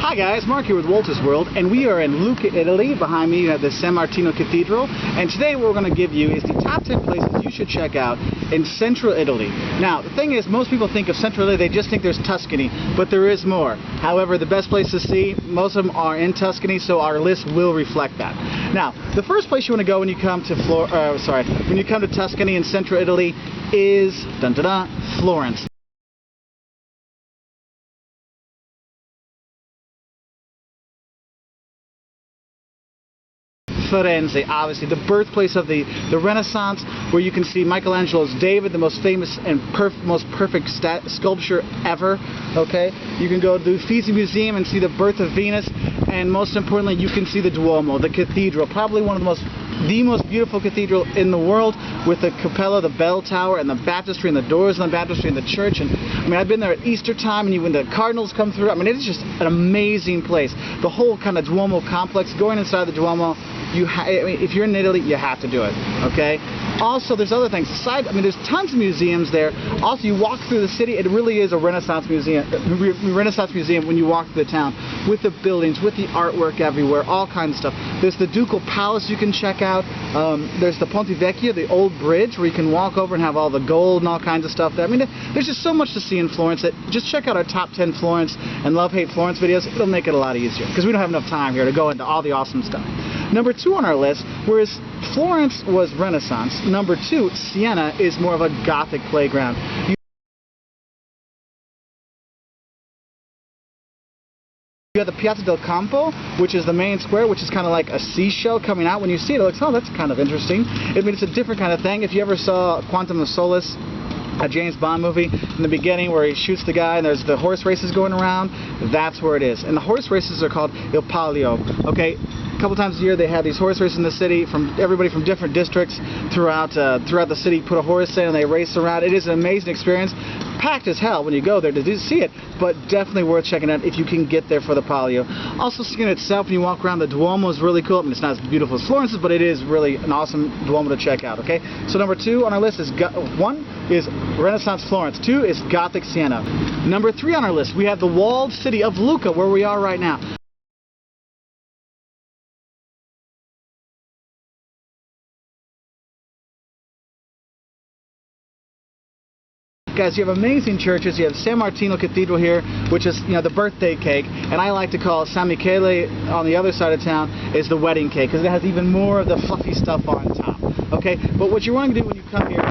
Hi guys, Mark here with Walter's World, and we are in Lucca, Italy. Behind me you have the San Martino Cathedral, and today what we're going to give you is the top 10 places you should check out in central Italy. Now, the thing is, most people think of central Italy, they just think there's Tuscany, but there is more. However, the best place to see, most of them are in Tuscany, so our list will reflect that. Now, the first place you want to go when you come to when you come to Tuscany in central Italy is Florence. Florence, obviously the birthplace of the Renaissance, where you can see Michelangelo's David, the most famous and most perfect sculpture ever. Okay, you can go to the Uffizi Museum and see the birth of Venus, and most importantly, you can see the Duomo, the cathedral, probably one of the most beautiful cathedral in the world, with the Cappella, the bell tower, and the baptistry, and the doors on the baptistry in the church. And I mean, I've been there at Easter time, and when the cardinals come through, I mean, it's just an amazing place. The whole kind of Duomo complex, going inside the Duomo, I mean, if you're in Italy, you have to do it, okay? Also, there's other things. There's tons of museums there. Also, you walk through the city, it really is a Renaissance museum when you walk through the town, with the buildings, with the artwork everywhere, all kinds of stuff. There's the Ducal Palace you can check out. There's the Ponte Vecchio, the old bridge, where you can walk over and have all the gold and all kinds of stuff there. I mean, there's just so much to see in Florence that just check out our top 10 Florence and love-hate Florence videos. It'll make it a lot easier, because we don't have enough time here to go into all the awesome stuff. Number 2 on our list, whereas Florence was Renaissance, number 2, Sienna, is more of a Gothic playground. You have the Piazza del Campo, which is the main square, which is kind of like a seashell coming out. When you see it, it looks, oh, that's kind of interesting. I mean, it's a different kind of thing. If you ever saw Quantum of Solace, a James Bond movie, in the beginning where he shoots the guy and there's the horse races going around, that's where it is. And the horse races are called Il Palio, okay? A couple times a year they have these horse races in the city, from everybody from different districts throughout the city put a horse in and they race around. It is an amazing experience. Packed as hell when you go there to see it, but definitely worth checking out if you can get there for the Palio. Also, Sienna itself, when you walk around, the Duomo is really cool. I mean, it's not as beautiful as Florence's, but it is really an awesome Duomo to check out, okay? So number 2 on our list is 1 is Renaissance Florence, 2 is Gothic Sienna. Number 3 on our list, we have the walled city of Lucca, where we are right now. Guys, you have amazing churches. You have San Martino Cathedral here, which is, you know, the birthday cake, and I like to call San Michele on the other side of town is the wedding cake, because it has even more of the fluffy stuff on top. Okay, but what you want to do when you come here,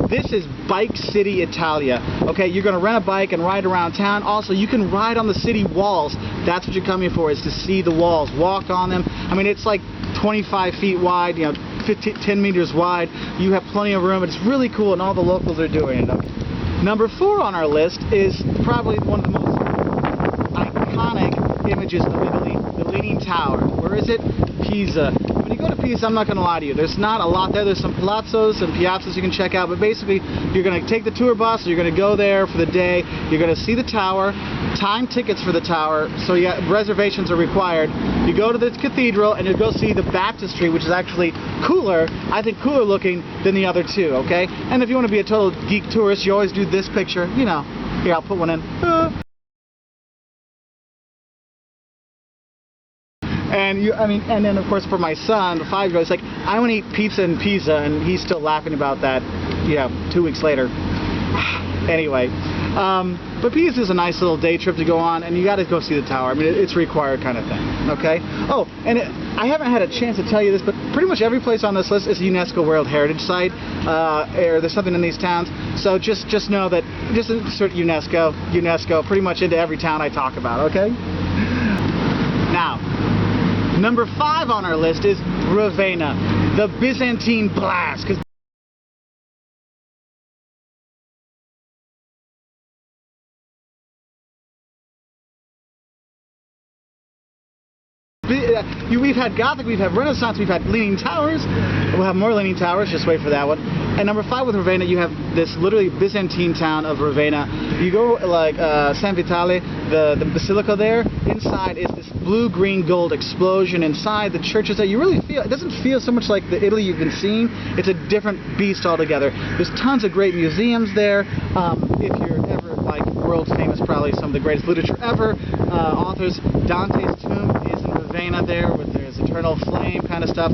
this is Bike City, Italia. Okay, you're going to rent a bike and ride around town. Also, you can ride on the city walls. That's what you're coming for, is to see the walls, walk on them. I mean, it's like 25 feet wide, you know, 10 meters wide. You have plenty of room. It's really cool, and all the locals are doing it. Okay? Number 4 on our list is probably one of the most iconic images of Italy, the Leaning Tower. Where is it? Pisa. When you go to Pisa, I'm not going to lie to you, there's not a lot there. There's some palazzos and piazzas you can check out, but basically you're going to take the tour bus, you're going to go there for the day, you're going to see the tower, time tickets for the tower, so reservations are required. You go to the cathedral and you go see the baptistry, which is actually cooler, I think cooler looking than the other two, okay? And if you want to be a total geek tourist, you always do this picture, you know. Here, I'll put one in. And then of course for my son, the 5-year-old, it's like, I want to eat pizza in Pisa, and he's still laughing about that, 2 weeks later. Anyway, but Pisa is a nice little day trip to go on, and you got to go see the tower. I mean, it's required kind of thing, okay? Oh, and I haven't had a chance to tell you this, but pretty much every place on this list is a UNESCO World Heritage Site, or there's something in these towns, so just know that, just insert UNESCO, pretty much into every town I talk about, okay? Now, number 5 on our list is Ravenna, the Byzantine blast. We've had Gothic, we've had Renaissance, we've had Leaning Towers. We'll have more Leaning Towers, just wait for that one. And number 5 with Ravenna, you have this literally Byzantine town of Ravenna. You go like San Vitale, the basilica there. Inside is this blue, green, gold explosion. Inside the churches that you really feel, it doesn't feel so much like the Italy you've been seeing. It's a different beast altogether. There's tons of great museums there. If you're ever like world famous, probably some of the greatest literature ever. Authors, Dante's tomb is in Ravenna there, where there's eternal flame kind of stuff.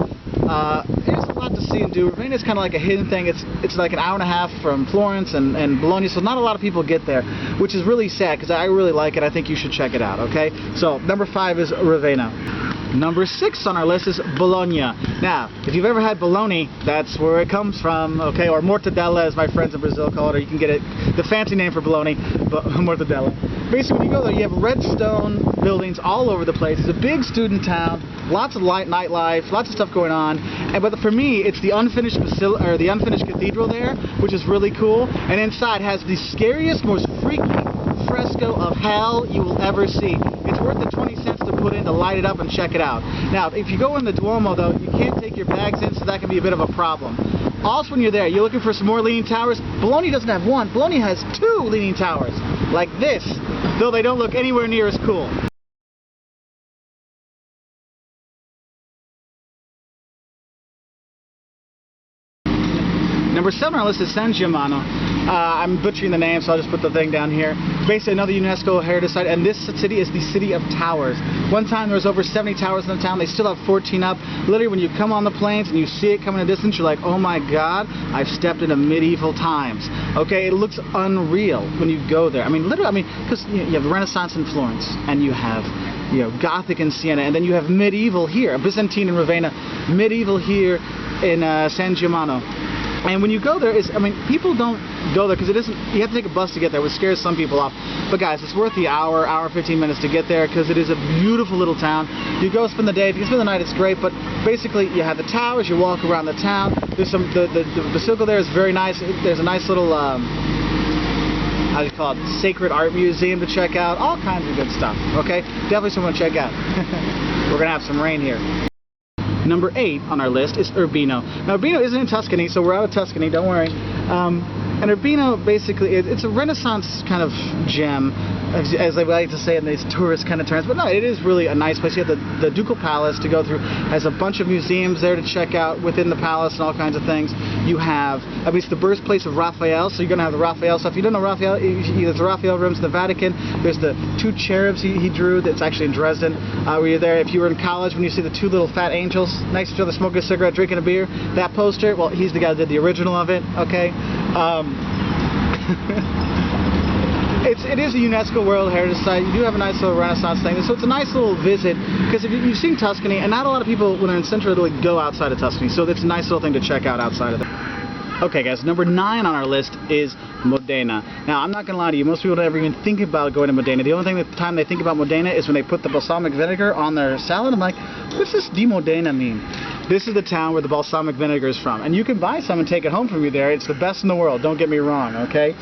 There's a lot to see and do. Ravenna is kind of like a hidden thing. It's like an hour and a half from Florence and Bologna, so not a lot of people get there, which is really sad because I really like it. I think you should check it out, okay? So, number 5 is Ravenna. Number 6 on our list is Bologna. Now, if you've ever had bologna, that's where it comes from, okay? Or mortadella, as my friends in Brazil call it, or you can get it, the fancy name for bologna, but mortadella. Basically, when you go there, you have red stone buildings all over the place. It's a big student town, lots of nightlife, lots of stuff going on. But for me, it's the unfinished the unfinished cathedral there, which is really cool. And inside has the scariest, most freaky fresco of hell you will ever see. It's worth the 20 cents to put in to light it up and check it out. Now, if you go in the Duomo, though, you can't take your bags in, so that can be a bit of a problem. Also, when you're there, you're looking for some more leaning towers. Bologna doesn't have one. Bologna has 2 leaning towers, like this, though they don't look anywhere near as cool. Number 7 on our list is San Gimignano. I'm butchering the name, so I'll just put the thing down here. Basically another UNESCO heritage site, and this city is the city of towers. One time there was over 70 towers in the town. They still have 14 up. Literally, when you come on the planes and you see it coming in the distance, you're like, oh my god, I've stepped into medieval times. Okay, it looks unreal when you go there. I mean, literally, because you have Renaissance in Florence, and you have Gothic in Sienna, and then you have medieval here, Byzantine in Ravenna, medieval here in San Gimignano. And when you go there, people don't go there because it isn't, you have to take a bus to get there, which scares some people off. But guys, it's worth the hour 15 minutes to get there because it is a beautiful little town. You go spend the day, if you spend the night, it's great, but basically you have the towers, you walk around the town. There's the basilica there is very nice. There's a nice little, how do you call it, sacred art museum to check out. All kinds of good stuff, okay? Definitely something to check out. We're going to have some rain here. Number 8 on our list is Urbino. Now, Urbino isn't in Tuscany, so we're out of Tuscany, don't worry. And Urbino, basically, it's a Renaissance kind of gem, as I like to say in these tourist kind of terms. But no, it is really a nice place. You have the Ducal Palace to go through. Has a bunch of museums there to check out within the palace and all kinds of things. You have, it's the birthplace of Raphael, so you're going to have the Raphael stuff. If you don't know Raphael, there's the Raphael rooms in the Vatican. There's the 2 cherubs he drew that's actually in Dresden. Where you're there, if you were in college, when you see the 2 little fat angels next to each other smoking a cigarette, drinking a beer, that poster, well, he's the guy that did the original of it, okay? It is a UNESCO World Heritage Site. You do have a nice little Renaissance thing, so it's a nice little visit, because if you've seen Tuscany, and not a lot of people, when they're in Central Italy, go outside of Tuscany, so it's a nice little thing to check out outside of that. Okay guys, number 9 on our list is Modena. Now, I'm not going to lie to you, most people don't ever even think about going to Modena. The only time they think about Modena is when they put the balsamic vinegar on their salad. I'm like, what's this di Modena mean? This is the town where the balsamic vinegar is from. And you can buy some and take it home from you there. It's the best in the world, don't get me wrong, okay?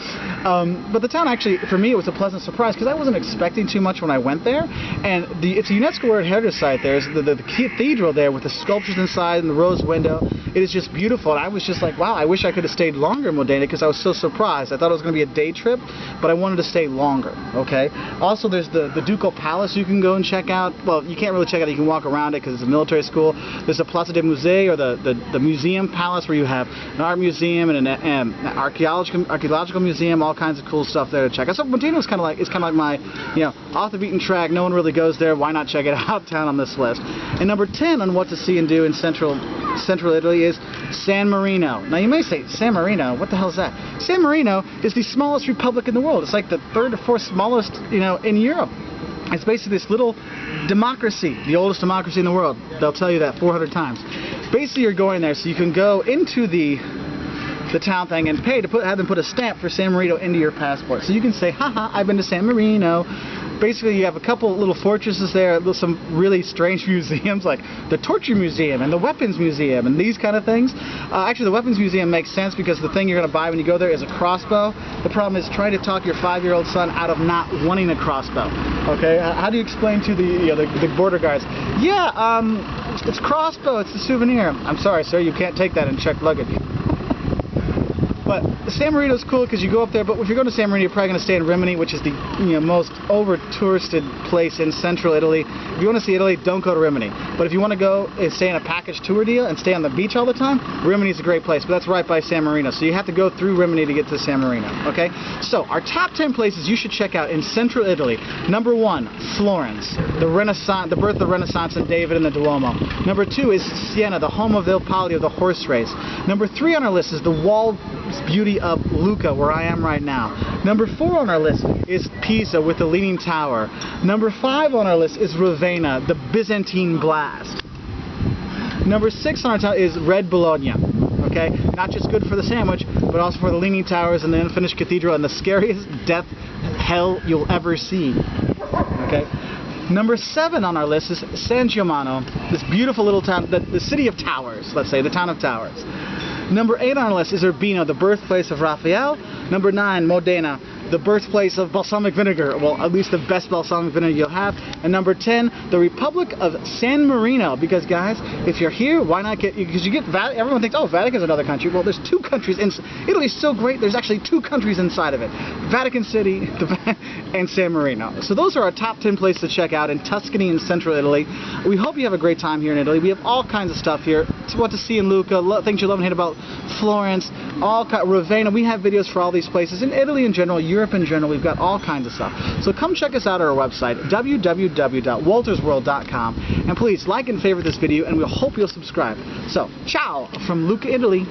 But the town actually, for me, it was a pleasant surprise because I wasn't expecting too much when I went there. And it's a UNESCO World Heritage Site there. There's the cathedral there with the sculptures inside and the rose window. It is just beautiful. And I was just like, wow, I wish I could have stayed longer in Modena because I was so surprised. I thought it was going to be a day trip, but I wanted to stay longer, okay? Also, there's the Ducal Palace you can go and check out. Well, you can't really check it out. You can walk around it because it's a military school. There's the Plaza de Musée, or the museum palace, where you have an art museum and an archaeological museum, all kinds of cool stuff there to check out. So Modena is kind of like my, off the beaten track. No one really goes there. Why not check it out? Town on this list. And number 10 on what to see and do in Central Italy is San Marino. Now you may say, San Marino, what the hell is that? San Marino is the smallest republic in the world. It's like the 3rd or 4th smallest, in Europe. It's basically this little democracy, the oldest democracy in the world. They'll tell you that 400 times. Basically, you're going there so you can go into the town thing and pay to have them put a stamp for San Marino into your passport. So you can say, haha, I've been to San Marino. Basically, you have a couple little fortresses there, some really strange museums like the Torture Museum and the Weapons Museum and these kind of things. Actually, the Weapons Museum makes sense because the thing you're going to buy when you go there is a crossbow. The problem is trying to talk your 5-year-old son out of not wanting a crossbow. Okay, how do you explain to the border guards? Yeah, it's crossbow, it's the souvenir. I'm sorry, sir, you can't take that in checked luggage. But San Marino is cool because you go up there, but if you're going to San Marino, you're probably going to stay in Rimini, which is the most over-touristed place in central Italy. If you want to see Italy, don't go to Rimini. But if you want to go and stay in a package tour deal and stay on the beach all the time, Rimini is a great place, but that's right by San Marino. So you have to go through Rimini to get to San Marino, okay? So our top 10 places you should check out in central Italy. Number 1, Florence, the Renaissance, the birth of the Renaissance and David and the Duomo. Number 2 is Sienna, the home of Il Palio, the horse race. Number 3 on our list is the walled beauty of Lucca, where I am right now. Number 4 on our list is Pisa with the Leaning Tower. Number 5 on our list is Ravenna, the Byzantine blast. Number 6 on our list is Red Bologna. Okay, not just good for the sandwich, but also for the Leaning Towers and the unfinished cathedral and the scariest death hell you'll ever see. Okay. Number 7 on our list is San Gimignano, this beautiful little town, the city of towers, let's say, the town of towers. Number 8 on our list is Urbino, the birthplace of Raphael. Number 9, Modena, the birthplace of balsamic vinegar, well, at least the best balsamic vinegar you'll have. And number 10, the Republic of San Marino, because guys, if you're here, why not get, because you get, everyone thinks, oh, Vatican's another country. Well, there's 2 countries, Italy's so great, there's actually 2 countries inside of it. Vatican City and San Marino. So those are our top 10 places to check out in Tuscany and central Italy. We hope you have a great time here in Italy. We have all kinds of stuff here. It's what to see in Lucca, things you love and hate about Florence, Ravenna. We have videos for all these places. In Italy in general, Europe in general, we've got all kinds of stuff. So come check us out at our website, www.waltersworld.com, and please like and favorite this video, and we hope you'll subscribe. So, ciao from Lucca, Italy.